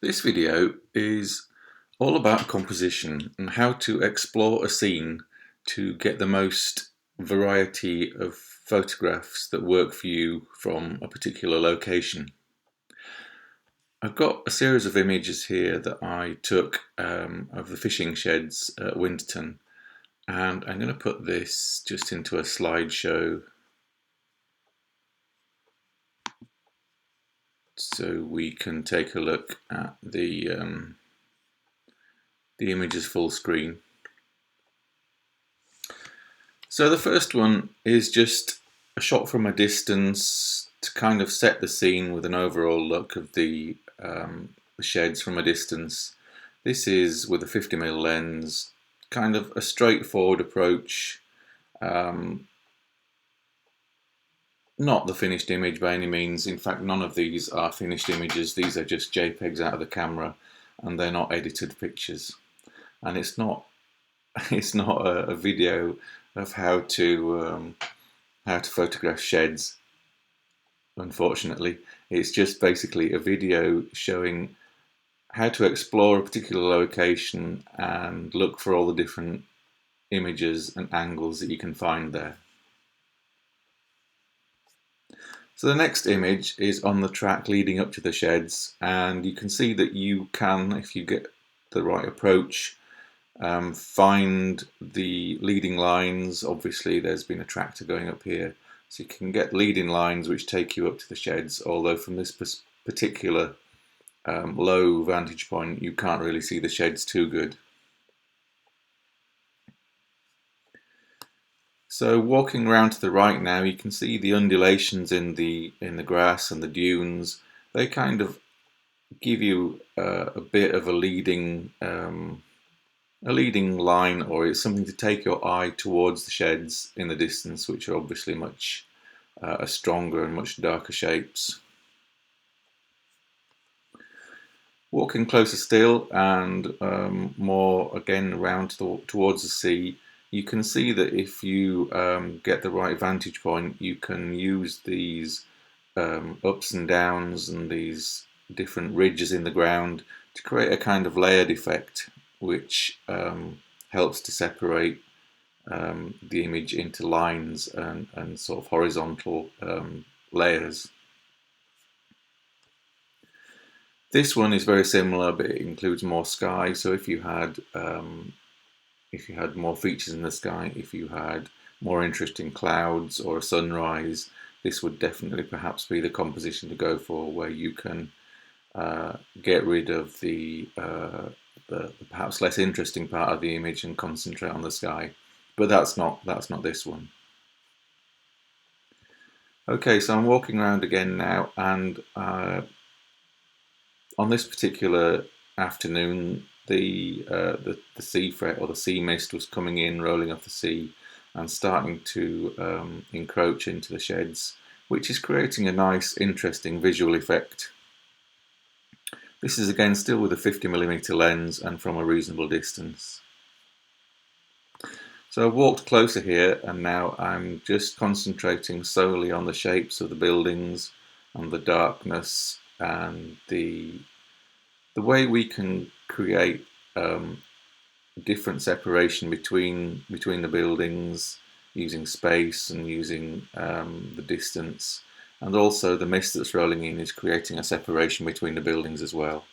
This video is all about composition and how to explore a scene to get the most variety of photographs that work for you from a particular location. I've got a series of images here that I took of the fishing sheds at Winterton, and I'm going to put this just into a slideshow so we can take a look at the images full screen. So the first one is just a shot from a distance to kind of set the scene with an overall look of the sheds from a distance. This is with a 50mm lens, kind of a straightforward approach. Not the finished image by any means. In fact, none of these are finished images. These are just JPEGs out of the camera, and they're not edited pictures. And it's not a video of how to photograph sheds. Unfortunately, it's just basically a video showing how to explore a particular location and look for all the different images and angles that you can find there. So the next image is on the track leading up to the sheds, and you can see that you can, if you get the right approach, find the leading lines. Obviously there's been a tractor going up here, so you can get leading lines which take you up to the sheds, although from this particular low vantage point you can't really see the sheds too good. So walking around to the right now, you can see the undulations in the grass and the dunes. They kind of give you a bit of a leading line, or it's something to take your eye towards the sheds in the distance, which are obviously much stronger and much darker shapes. Walking closer still and more again around towards the sea, you can see that if you get the right vantage point, you can use these ups and downs and these different ridges in the ground to create a kind of layered effect, which helps to separate the image into lines and sort of horizontal layers. This one is very similar, but it includes more sky. So if you had more features in the sky, if you had more interesting clouds or a sunrise, this would definitely perhaps be the composition to go for, where you can get rid of the perhaps less interesting part of the image and concentrate on the sky. But that's not this one. Okay, so I'm walking around again now, and on this particular afternoon, the sea fret, or the sea mist, was coming in, rolling off the sea and starting to encroach into the sheds, which is creating a nice, interesting visual effect. This is again still with a 50mm lens and from a reasonable distance. So I've walked closer here, and now I'm just concentrating solely on the shapes of the buildings and the darkness and the way we can create different separation between the buildings using space and using the distance, and also the mist that's rolling in is creating a separation between the buildings as well.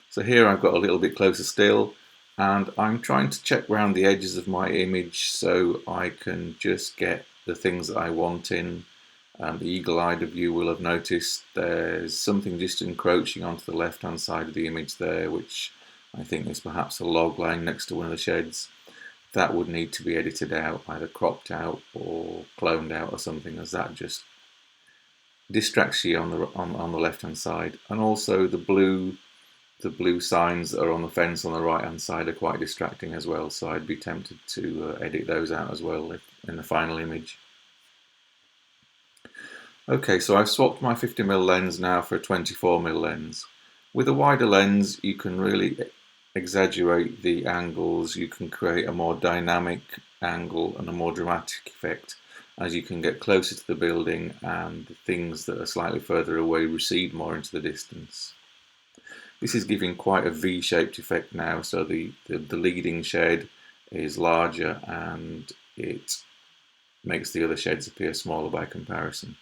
So here I've got a little bit closer still, and I'm trying to check around the edges of my image so I can just get the things that I want in. The eagle-eyed of you will have noticed there's something just encroaching onto the left-hand side of the image there, which I think is perhaps a log lying next to one of the sheds. That would need to be edited out, either cropped out or cloned out or something, as that just distracts you on the left-hand side. And also the blue signs that are on the fence on the right-hand side are quite distracting as well, so I'd be tempted to edit those out as well in the final image. Okay, so I've swapped my 50mm lens now for a 24mm lens. With a wider lens, you can really exaggerate the angles, you can create a more dynamic angle and a more dramatic effect. as you can get closer to the building and things that are slightly further away recede more into the distance. This is giving quite a V-shaped effect now, so the leading shed is larger and it makes the other sheds appear smaller by comparison.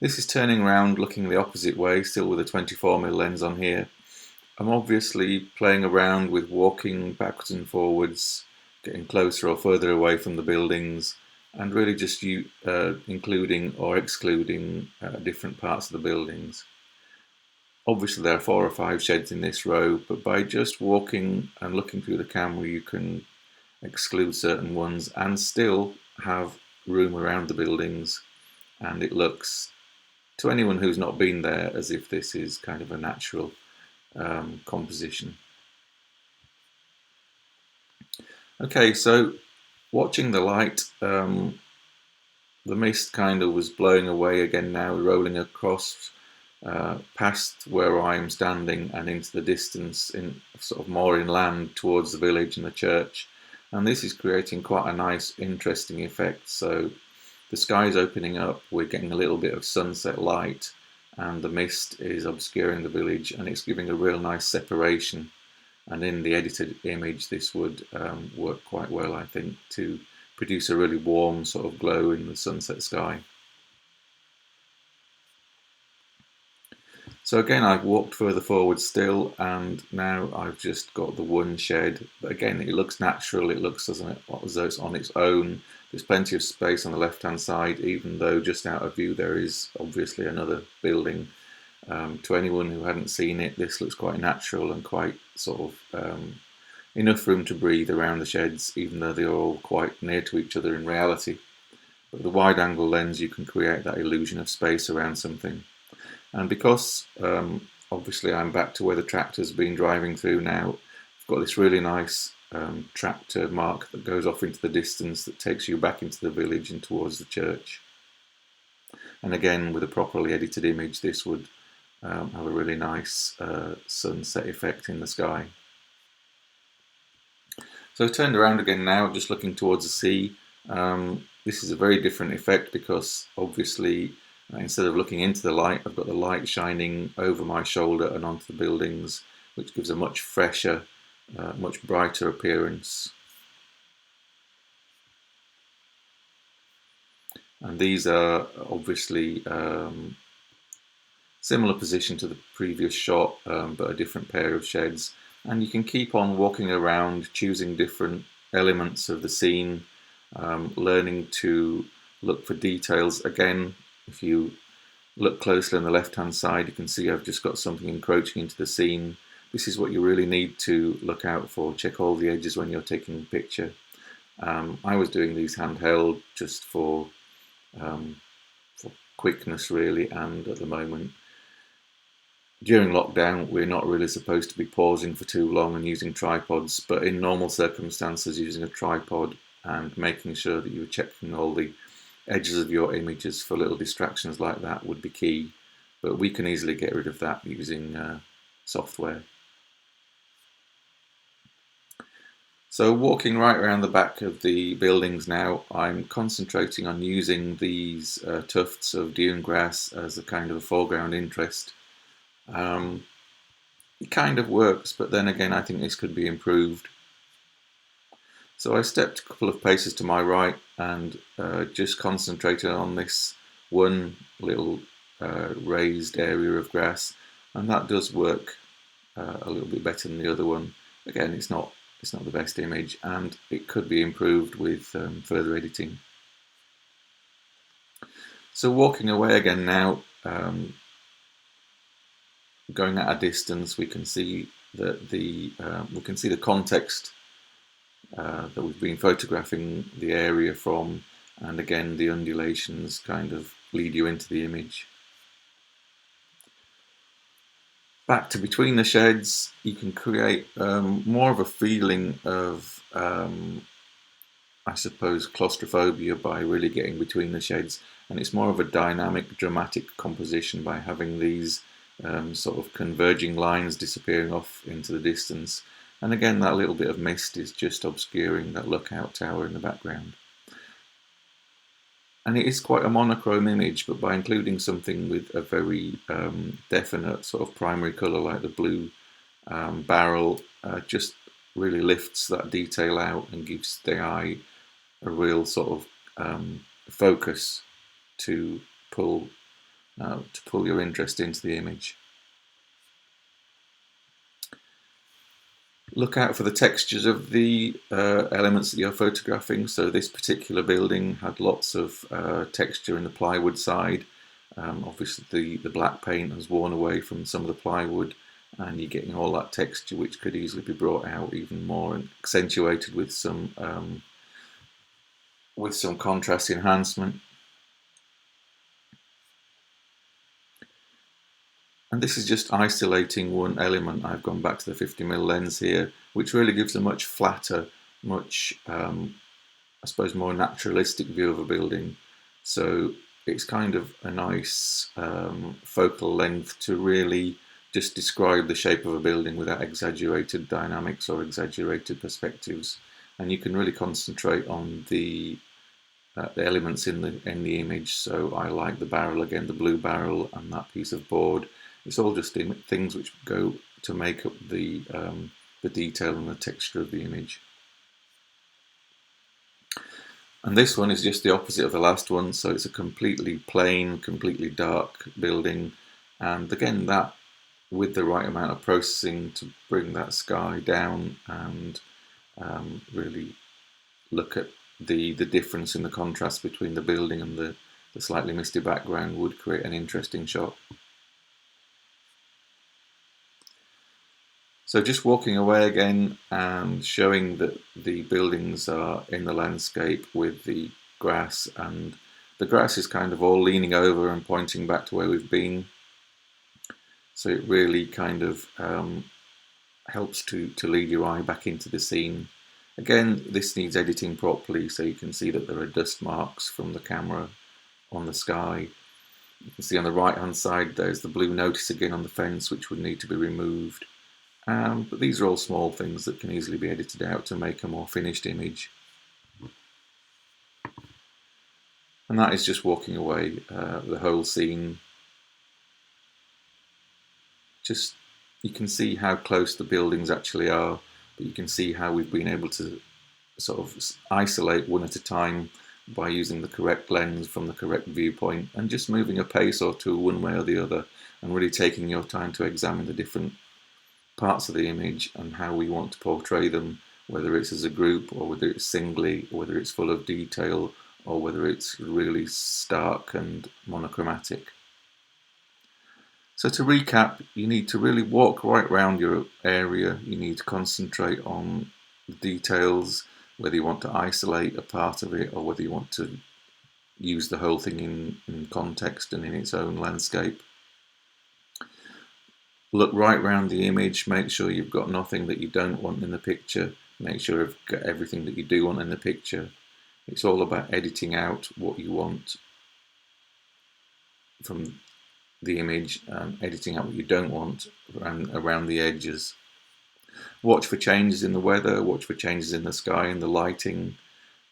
This is turning around, looking the opposite way, still with a 24mm lens on here. I'm obviously playing around with walking backwards and forwards, getting closer or further away from the buildings, and really just including or excluding different parts of the buildings. Obviously there are 4 or 5 sheds in this row, but by just walking and looking through the camera you can exclude certain ones and still have room around the buildings, and it looks, to anyone who's not been there, as if this is kind of a natural composition. Okay, so watching the light, the mist kind of was blowing away again now, rolling across past where I'm standing and into the distance, in sort of more inland towards the village and the church, and this is creating quite a nice, interesting effect. So the sky's opening up, we're getting a little bit of sunset light, and the mist is obscuring the village, and it's giving a real nice separation. And in the edited image, this would work quite well, I think, to produce a really warm sort of glow in the sunset sky. So again, I've walked further forward still, and now I've just got the one shed. But again, it looks natural, it looks as though it's on its own. There's plenty of space on the left-hand side, even though just out of view there is obviously another building. To anyone who hadn't seen it, this looks quite natural and quite sort of enough room to breathe around the sheds, even though they're all quite near to each other in reality. But with the wide-angle lens, you can create that illusion of space around something. And because obviously I'm back to where the tractor's been driving through now, I've got this really nice tractor mark that goes off into the distance that takes you back into the village and towards the church. And again, with a properly edited image, this would have a really nice sunset effect in the sky. So I've turned around again now, just looking towards the sea. This is a very different effect because obviously instead of looking into the light, I've got the light shining over my shoulder and onto the buildings, which gives a much fresher, much brighter appearance. And these are obviously similar position to the previous shot, but a different pair of sheds. And you can keep on walking around, choosing different elements of the scene, learning to look for details. Again, if you look closely on the left-hand side, you can see I've just got something encroaching into the scene. This is what you really need to look out for. Check all the edges when you're taking a picture. I was doing these handheld just for quickness really, and at the moment during lockdown we're not really supposed to be pausing for too long and using tripods, but in normal circumstances using a tripod and making sure that you're checking all the edges of your images for little distractions like that would be key, but we can easily get rid of that using software. So walking right around the back of the buildings now, I'm concentrating on using these tufts of dune grass as a kind of a foreground interest. It kind of works, but then again I think this could be improved. So I stepped a couple of paces to my right and just concentrated on this one little raised area of grass, and that does work a little bit better than the other one. Again, it's not the best image, and it could be improved with further editing. So walking away again now, going at a distance, we can see that the context that we've been photographing the area from, and again the undulations kind of lead you into the image. Back to between the sheds, you can create more of a feeling of, I suppose, claustrophobia by really getting between the sheds, and it's more of a dynamic, dramatic composition by having these sort of converging lines disappearing off into the distance. And again, that little bit of mist is just obscuring that lookout tower in the background. And it is quite a monochrome image, but by including something with a very definite sort of primary colour like the blue barrel, just really lifts that detail out and gives the eye a real sort of focus to pull your interest into the image. Look out for the textures of the elements that you're photographing. So this particular building had lots of texture in the plywood side. Obviously the black paint has worn away from some of the plywood, and you're getting all that texture which could easily be brought out even more and accentuated with some contrast enhancement. And this is just isolating one element. I've gone back to the 50mm lens here, which really gives a much flatter, much, I suppose, more naturalistic view of a building. So it's kind of a nice focal length to really just describe the shape of a building without exaggerated dynamics or exaggerated perspectives. And you can really concentrate on the elements in the image. So I like the barrel again, the blue barrel, and that piece of board. It's all just things which go to make up the detail and the texture of the image. And this one is just the opposite of the last one, so it's a completely plain, completely dark building. And again, that with the right amount of processing to bring that sky down and really look at the difference in the contrast between the building and the slightly misty background would create an interesting shot. So just walking away again and showing that the buildings are in the landscape with the grass, and the grass is kind of all leaning over and pointing back to where we've been. So it really kind of helps to lead your eye back into the scene. Again, this needs editing properly, so you can see that there are dust marks from the camera on the sky. You can see on the right hand side there's the blue notice again on the fence, which would need to be removed. But these are all small things that can easily be edited out to make a more finished image. And that is just walking away, the whole scene. Just, you can see how close the buildings actually are, but you can see how we've been able to sort of isolate one at a time by using the correct lens from the correct viewpoint and just moving a pace or two one way or the other, and really taking your time to examine the different parts of the image and how we want to portray them, whether it's as a group or whether it's singly, or whether it's full of detail or whether it's really stark and monochromatic. So to recap, you need to really walk right around your area. You need to concentrate on the details, whether you want to isolate a part of it or whether you want to use the whole thing in context and in its own landscape. Look right around the image, make sure you've got nothing that you don't want in the picture, make sure you've got everything that you do want in the picture. It's all about editing out what you want from the image and editing out what you don't want around the edges. Watch for changes in the weather, watch for changes in the sky and the lighting,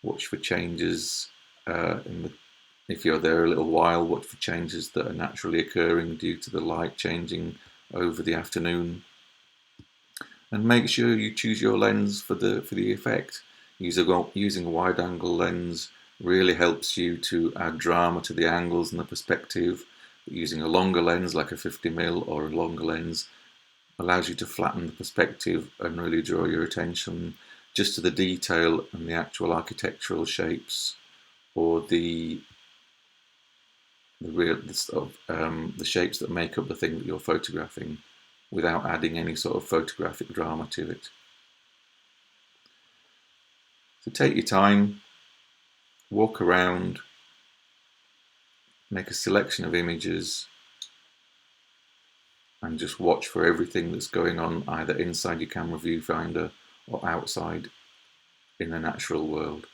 watch for changes if you're there a little while, watch for changes that are naturally occurring due to the light changing over the afternoon, and make sure you choose your lens for the effect. Using a wide angle lens really helps you to add drama to the angles and the perspective. Using a longer lens like a 50mm or a longer lens allows you to flatten the perspective and really draw your attention just to the detail and the actual architectural shapes or the shapes that make up the thing that you're photographing, without adding any sort of photographic drama to it. So take your time, walk around, make a selection of images, and just watch for everything that's going on either inside your camera viewfinder or outside in the natural world.